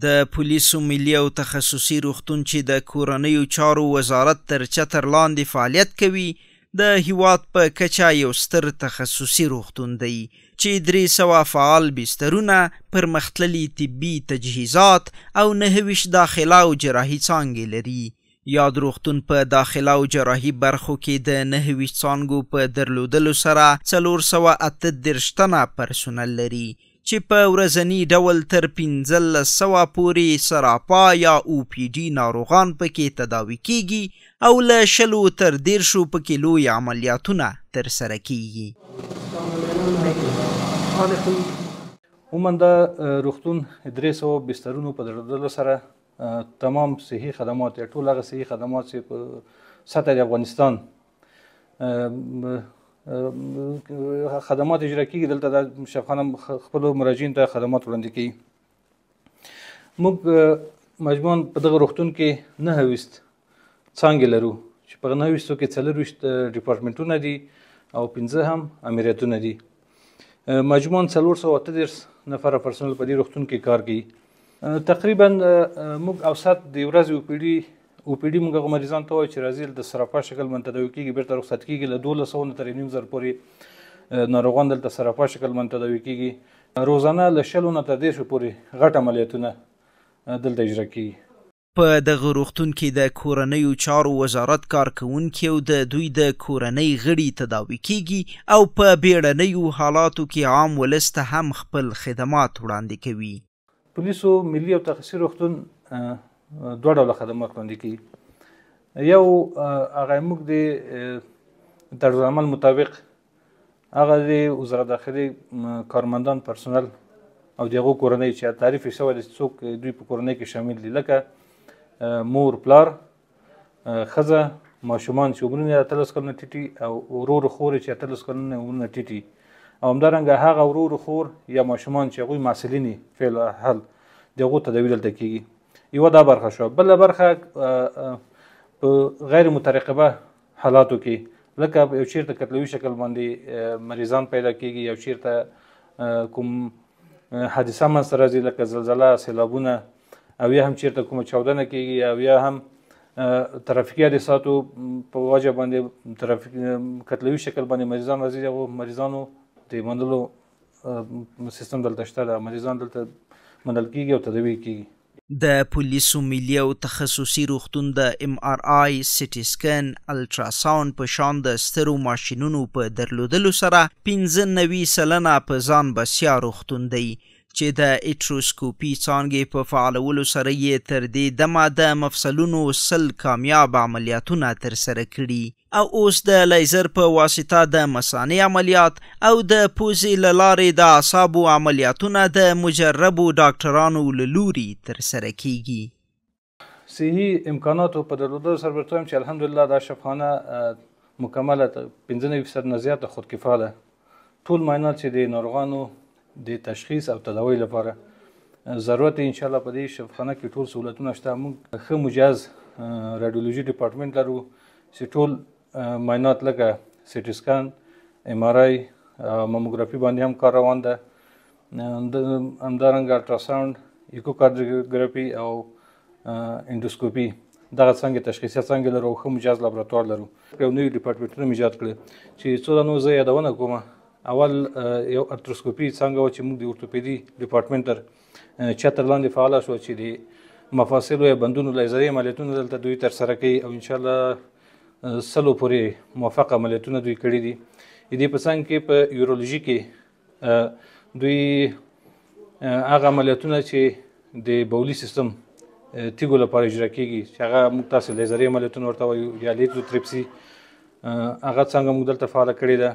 د پولیسو ملي او تخصصي روغتون چې د کورنیو چارو وزارت تر چتر لاندې فعالیت کوي د هیواد په کچه یو ستر تخصصي روغتون دی چې 300 فعال بسترونه، پرمختللي طبي تجهیزات او 29 داخله او جراحي څانګې لري. یاد روغتون په داخله او جراحي برخو کې د 29 څانګو په درلودلو سره 438 تنه پرسونل لري چې په ورځني ډول تر 1500 پورې سراپا یا OPD ناروغان پکې تداوي کیږي او له 20 تر 10 پکې لوی عملیاتونه ترسره کیږي. عموما د روغتون 300 بسترونو په درلودلو سره تمام صحي خدمات یا ټول هغه صحي خدمات چې په سطح د افغانستان خدمات اجرا کیږي دلته د شفاخانه خپلو مراجعینو ته خدمات وړاندې کوي. موږ مجموعاً په دغه روغتون کې 29 څانګې لرو چې په 29 کې 24 ډیپارټمنټونه دي او 15 هم امریتونه دي. مجموعاً 438 نفره پرسونل په دې روغتون کې کار کوي. تقریبا موږ اوسط د ورځې OPD موږ هغه مریضان ته وایو چې راځي د سراپا شکل باندې تداوي کیږي، بیرته رخصت کیږي. له 1200 تر 9,000 پورې ناروغان دلته سراپا شکل باندې تداوي کیږي. روزانه له 20 تر 10 پورې غټ عملیاتونه دلته اجرا کیږي. په دغه روغتون کې د کورنیو چارو وزارت کارکوونکي او د دوی د کورنۍ غړي تداوي کیږي او په بیړنیو حالاتو کې عام ولس ته هم خپل خدمات وړاندې کوي. پولیسو ملي او تخصصي روغتون دوه ډوله خدمات وړاندې کوي. یو هغه موږ د طرز عمل مطابق هغه د وزارت داخلي کارمندان پرسونل او د هغو کورنۍ چې تعریف یې شوی دی څوک دوی په کورنۍ کې شامل دي، لکه مور، پلار، ښځه، ماشومان چې عمرونه 18 کلونه ټیټي او ورور خور چې 18 کلونه عمرونه ټیټي، او همدارنګه هغه ورور خور یا ماشومان چې هغوی محصلین فعل حل د هغو تداوي دلته کیږي. یوه دا برخه شوه. بله برخه په غیر مترقبه حالاتو کې لکه یو چیرته کتلوي شکل باندې مریضان پیدا کیږي، یو چیرته کوم حادثه منځته راځي لکه زلزله، سیلابونه، او یا هم چیرته کومه چاودنه کیږي، او یا هم ترافیکي حادثاتو په وجه باندې کتلوي شکل باندې مریضان راځي. هغو مریضانو د منلو سیستم دلته شته، مریضان دلته منل کیږي او تداوي کیږي. د پولیسو ملي او تخصصي روغتون د MRI، سټي سکن، الټراساوند په شان د سترو ماشینونو په درلودلو سره 95 سلنه په ځان بسیا روغتون دی چې د ایټروسکوپي څانګې په فعالولو سره یې تر دې دمه د مفصلونو 100 کامیاب عملیاتونه ترسره کړي او اوس د لیزر په واسطه د مثانې عملیات او د پوزې له لارې د اعصابو عملیاتونه د مجربو ډاکټرانو له لوري ترسره کیږي. صحي امکاناتو په درلودلو سره ورته وایم چې الحمدلله دا شفاخانه مکمله 95% نه زیاته خودکفاله. ټول معاینات چې د ناروغانو د تشخیص او تداوی لپاره ضرورت ان شاء الله په دې شفاخانه کې ټول سہولتونه شته. موږ ښه مجهز رادیولوژي ډپارټمنټ لرو چې ټول معاینات لکه سټي سکن، MRI، ماموګرافي باندې هم کار روان ده، همدارنګه الټراساوند، ایکوکاردیوګرافي او انډوسکوپي. دغه څانګې تشخیصي څانګې لرو او ښه مجهز لابراتوار لرو. یو نوي ډپارټمنټونه مې ایجاد کړي چې څو دا نو زه یادونه کومه. اول یو ارتروسکوپي څانګه وه چې موږ د اورتوپیدي ډپارټمنټ تر چتر لاندې فعاله شوه چې د مفاصلو یا بندونو لیزري عملیاتونه دلته دوی ترسره کوي او انشاءالله 100 پورې موفق عملیاتونه دوی کړي دي. د دې په څنګ کې په یورولوژي کې دوی هغه عملیاتونه چې د بولي سیستم تیږو لپاره اجرا کیږي چې هغه موږ تاسو لیزري عملیاتونه ورته وایو یا لیزوتریپسي، هغه څنګه موږ دلته فعاله کړې ده.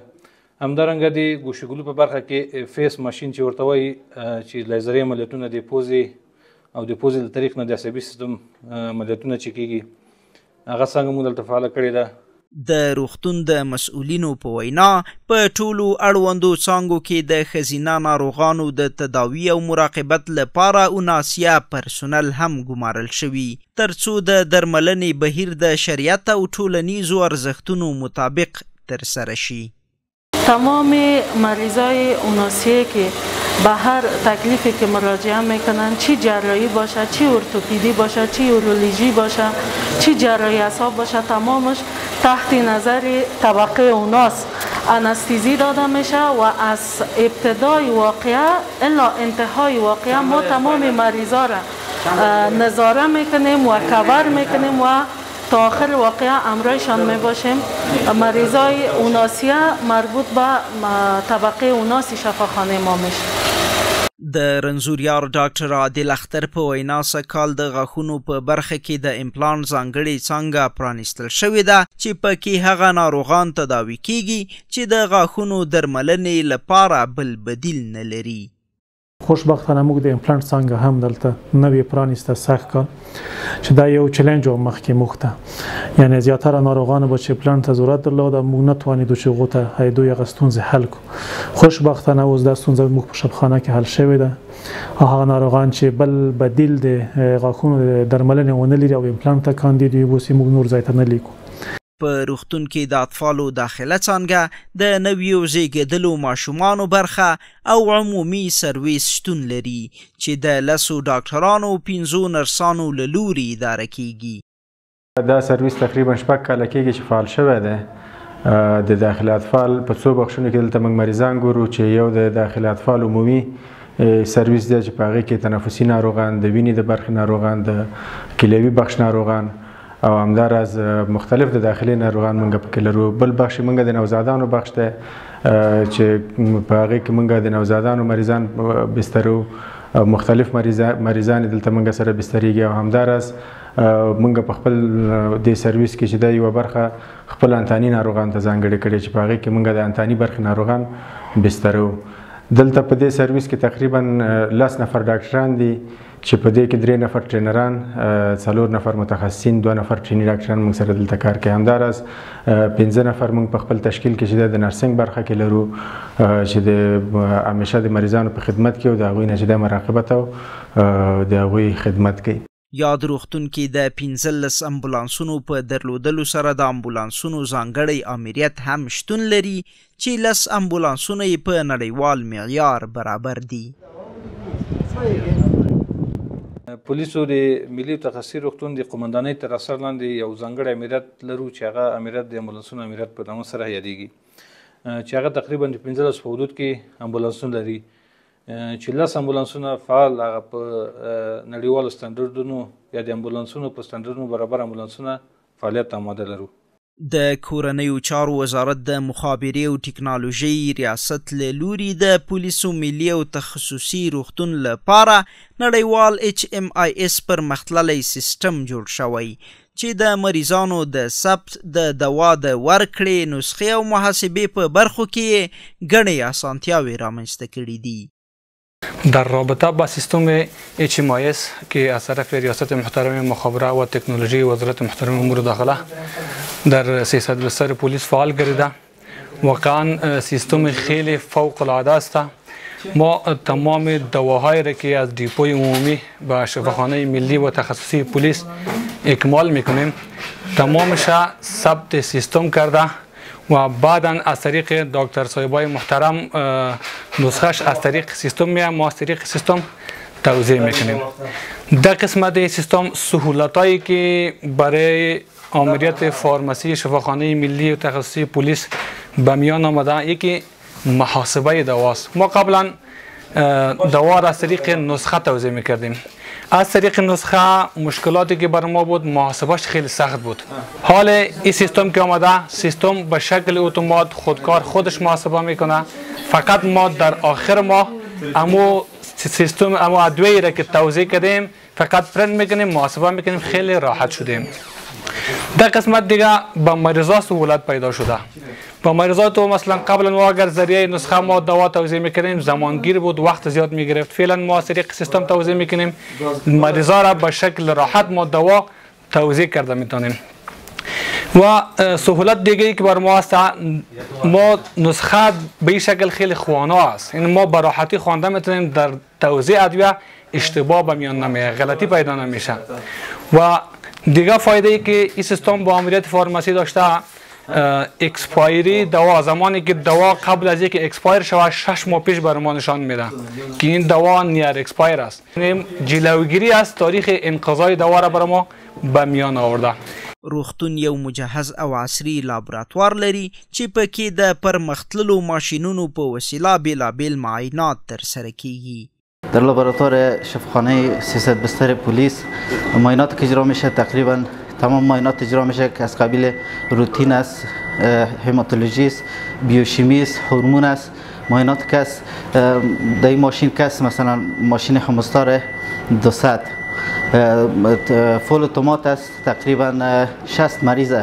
همدارنګه د ګوشهګلو په برخه کې فیس ماشین چې ورته وایي چې لیزري عملیاتونه د پوزې او د پوزې له طریق نه د عصبي سیستم عملیاتونه چې کیږي هغه څنګه موږ دلته فعاله کړې ده. د روغتون د مسؤلینو په وینا په ټولو اړوندو څانګو کې د ښځینه ناروغانو د تداوي او مراقبت لپاره اناسیه پرسونل هم ګمارل شوي ترڅو د درملنې بهیر د شریعت او ټولنیزو ارزښتونو مطابق ترسره شي. تمام مریضای اوناسیه که به هر تکلیفی که مراجعه میکنن، چی جراحی باشه، چی ارتوپدی باشه، چی یورولوژی باشه، چی جراحی اعصاب باشه، تمامش تحت نظر طبقه اوناست انستیزی داده میشه و از ابتدای واقعه الا انتهای واقعه ما تمام مریضا را نظاره میکنیم و کور میکنیم و تا آخر واقعه امرایشان میباشیم. مریضای اوناسیه مربوط به طبقه اوناسی شفاخانه ما میشه. د رنځوریار ډاکټر عادل اختر په وینا سږکال د غاښونو په برخه کې د امپلانټ ځانګړې څانګه پرانیستل شوې ده چې پکې هغه ناروغان تداوي کیږي چې د غاښونو درملنې لپاره بل بدیل نه لري. خوشبختانه موږ د امپلانټ څانګه هم دلته نوې پرانیسته سږکال چې دا یو چلنج و مخکې موږ ته، یعنې زیاتره ناروغانو به چې امپلانټ ته ضرورت درلوده موږ نتوانېدو چې هغو ته هغوی هغه ستونزې حل کړو. خوشبختانه اوس دا ستونزه موږ په شفاخانه کې حل شوې ده او هغه ناروغان چې بل بدیل د غاښونو د درملنې ونه لري او امپلانټ ته کاندید وبوسي موږ نور ځای ته نه لیکو. په روغتون کې د اطفالو داخله څانګه، د نویو زیږېدلو ماشومانو برخه او عمومي سرویس شتون لري چې د 10 ډاکټرانو 15 نرسانو له لوري اداره کیږي. دا سرویس تقریبا 6 کاله کېږي چې فعال شوی دی. د داخله اطفال په 2 بخشونو کې دلته موږ مریضان ګورو چې یو د داخله اطفال عمومي سرویس دی چې په هغې کې تنفسي ناروغان، د وینې د برخې ناروغان، د کلیوي بخش ناروغان او همداراز مختلف د داخلي ناروغان موږ پکې لرو. بل بخش موږ د نوزادانو بخش دی چې په هغې کې موږ د نوزادانو مریضان بسترو، مختلف مریضان دلته موږ سره بستریږي او همداراز موږ په خپل دې سرویس کې چې دا یوه برخه خپل انتاني ناروغان ته ځانګړې کړې چې په هغې کې موږ د انتاني برخې ناروغان بسترو. دلته په دې سرویس کې تقریبا 10 نفر ډاکټران دي چې په دې کې 3 نفر ټرینران، 4 نفر متخصصین، 2 نفر ټرینی ډاکټران موږ سره دلته کار کوي. همداراز 15 نفر موږ په خپل تشکیل کې چې د نرسنګ برخه کې لرو چې د همیشه د مریضانو په خدمت کې او د هغوی نه چې د مراقبت او د هغوی خدمت کوي. یاد روغتون کې د 15 امبولانسونو په درلودلو سره د امبولانسونو ځانګړی امریت هم شتون لري چې 10 امبولانسونه یې په نړیوال معیار برابر دي. پولیسو د ملي تخصصي روغتون د قومندانۍ تر اثر لاندې یو ځانګړی امریت لرو چې هغه امریت د امبولانسونو امریت په نامه سره یادیږي، چې هغه تقریبا د 15 په حدود کې امبولانسونه لري چې 10 امبولانسونه فعال هغه په نړیوالو سټنډرډونو یا د امبولانسونو په سټنډرډونو برابر امبولانسونه فعالیت آماده لرو. د کورنیو چارو وزارت د مخابرې او ټکنالوژۍ ریاست له لوري د پولیسو ملي او تخصصي روغتون لپاره نړیوال HMIS پرمختللی سیستم جوړ شوی چې د مریضانو د ثبت، د دوا د ورکړې، نسخې او محاسبې په برخو کې ګڼې اسانتیاوې رامنځته کړي دي. در رابطه با سیستم HMIS که از طرف ریاست محترم مخابره و تکنولوژی وزارت محترم امور داخله در 300 بستر پلیس فعال گردیده، واقعا سیستم خیلی فوق العاده است. ما تمام دواهایی را که از دیپوی عمومی به شفاخانه ملی و تخصصی پلیس اکمال میکنیم تمامش ثبت سیستم کرده و بعدا از طریق دکتر صاحبای محترم نسخش از طریق سیستم میاد، ما از طریق سیستم توزیع میکنیم. در قسمت سیستم سهولتایی که برای آمریت فارماسی شفاخانه ملی و تخصصی پلیس به میان آمده، یکی محاسبه دواست. ما قبلا دوا را از طریق نسخه توزیع میکردیم. از طریق نسخه مشکلاتی که بر ما بود محاسبهش خیلی سخت بود. حال این سیستم که آمده، سیستم به شکل اتومات خودکار خودش محاسبه میکنه. فقط ما در آخر ماه سیستم ادویه را که توزیع کردیم فقط پرنت میکنیم، محاسبه میکنیم، خیلی راحت شدیم. در قسمت دیگه با مریضا سهولت پیدا شده. با مریضا تو مثلا قبلا ما اگر ذریعه نسخه ما دوا توزیع میکنیم زمانگیر بود، وقت زیاد میگرفت. فعلا ما از طریق سیستم توزیع میکنیم، مریضا را به شکل راحت ما دوا توزیع کرده میتونیم. و سهولت دیگه ای که بر ما هست، ما نسخه به این شکل خیلی خوانا است. این ما به راحتی خوانده میتونیم، در توزیع ادویه اشتباه به میان نمیاد، غلطی پیدا نمیشه. و دیگه فایده ای که این سیستم با آمریت فارماسی داشته، اکسپایری دوا زمانی که دوا قبل از اینکه اکسپایر شود 6 ماه پیش بر ما نشان میده که این دوا نیر اکسپایر است. جلوگیری از تاریخ انقضای دوا را بر ما به میان آورده. روغتون یو مجهز او عصري لابراتوار لري چې پکې د پرمختللو ماشینونو په وسیله بیلابیل معاینات ترسره کیږي. در لابراتوار شفاخانه 300 بستر پلیس معاینات که اجرا میشه تقریبا تمام معاینات اجرا میشه که از قبیل روتین است، هماتولوژی است، بیوشیمی است، هورمون است. معاینات که است در این ماشین که است مثلا ماشین همستار 200 فول اتومات است، تقریبا 60 مریض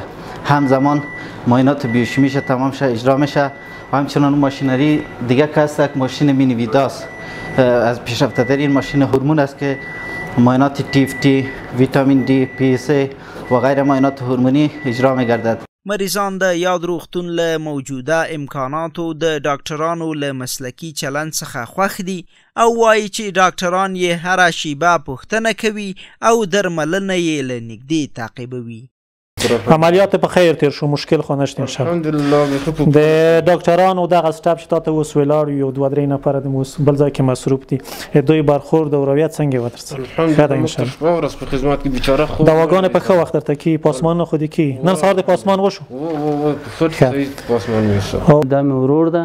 همزمان معاینات بیوشیمیش تمام شه اجرا میشه. و همچنان ماشینری دیگه که است یک ماشین مینی ویداس از پیشرفته ترین ماشین هورمون است که معاینات TFT، ویتامین دی، PSA و غیر معاینات هورمونی اجرا میگردد. مریضان د یاد روغتون له موجوده امکاناتو د ډاکټرانو له مسلکي چلند څخه خوښ دي او وایي چې ډاکټران یې هره شیبه پوښتنه کوي او درملنه یې له نږدې تعقیبوي. عملیات په خیر تیر شو، مشکل خو نشته ان شاء الله. د ډاکټرانو دغه سټاف چې تاسو اوس ویلار یو دوه درې نفر د اوس بل ځای کې مصروف دي، دوی برخورد او رویت څنګه وترسه؟ الحمدلله ان شاء الله ورس په خدمت کې بیچاره خو دواګانې په ښه وخت درته کې پاسمان خو دي کې نن سهار د پاسمان وشو پاسمان میشه دا مې ورور ده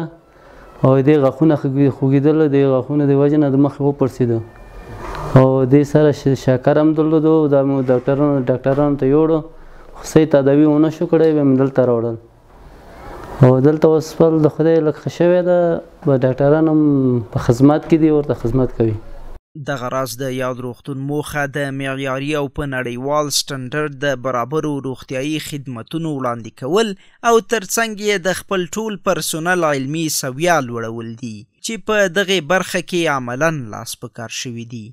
او دې غاښونه خوږېدل، د غاښونه د وجه نه د مخ وپړسېدو او دې سره شکر هم درلودو. دا مې ډاکټرانو ته یوړو خو صحیح تداوي ونه شو کړی، بیا مې دلته راوړل او دلته اوس د خدای لږ ښه شوی ده، ډاکټران هم په خدمت کې دي، ورته خدمت کوي. دغه راز د یاد روغتون موخه د معیاري او په نړیوال سټنډرډ د برابرو روغتیایي خدمتونو وړاندې کول او ترڅنګ یې د خپل ټول پرسونل علمي سویه لوړول دي چې په دغې برخه کې عملاً لاس په کار شوي دي.